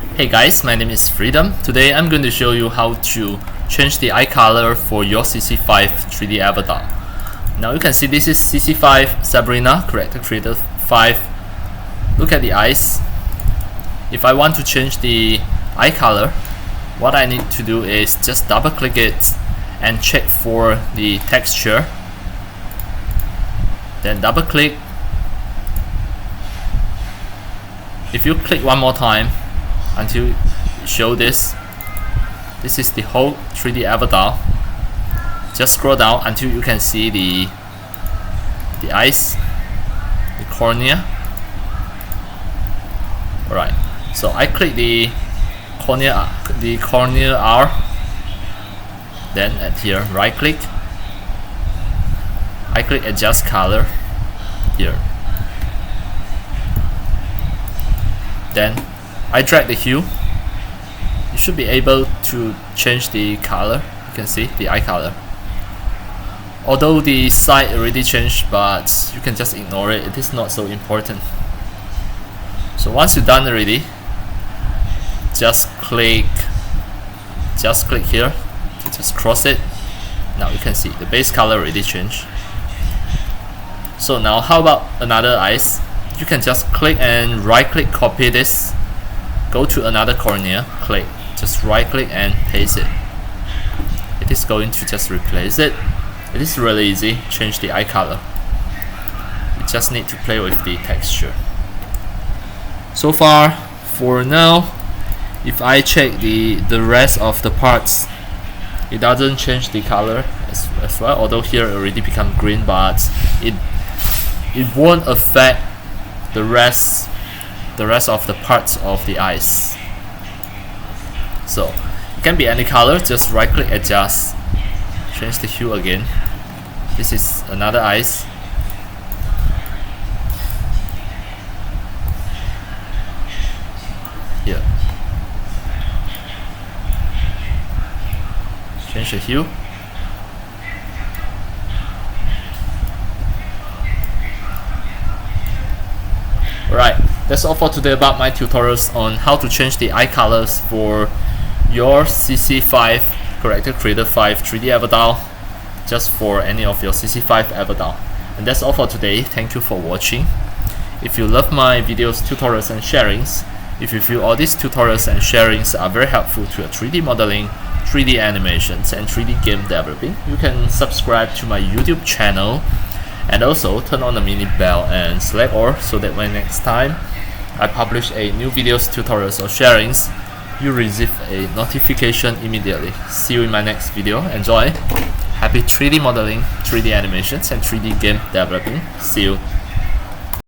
Hey guys, my name is Freedom. Today I'm going to show you how to change the eye color for your CC5 3D avatar. Now you can see this is CC5 Sabrina Character Creator 5. Look at the eyes. If I want to change the eye color, what I need to do is just double click it and check for the texture. Then double click. If you click one more time until you show this is the whole 3D avatar. Just scroll down until you can see the eyes, the cornea. Alright, so I click the cornea R, then at here right click, I click adjust color here, then I drag the hue. You should be able to change the color. You can see the eye color. Although the side already changed, but you can just ignore it. It is not so important. So once you're done already, just click here to just cross it. Now you can see the base color already changed. So now how about another eyes? You can just click and right click, copy this, go to another cornea, click, just right click and paste it. It is going to just replace it. It is really easy. Change the eye color. You just need to play with the texture. So far, for now, if I check the rest of the parts, it doesn't change the color as well. Although here it already become green, but it won't affect the rest of the parts of the eyes. So it can be any color. Just right click, adjust, change the hue again. This is another eyes. Here, change the hue. Alright, that's all for today about my tutorials on how to change the eye colors for your CC5 Character Creator 5 3D avatar, just for any of your CC5 avatar. And that's all for today. Thank you for watching. If you love my videos, tutorials and sharings, if you feel all these tutorials and sharings are very helpful to your 3D modeling, 3D animations and 3D game developing, you can subscribe to my YouTube channel. And also turn on the mini bell and select all, so that when next time I publish a new videos, tutorials or sharings, you receive a notification immediately. See you in my next video. Enjoy. Happy 3D modeling, 3D animations and 3D game developing. See you.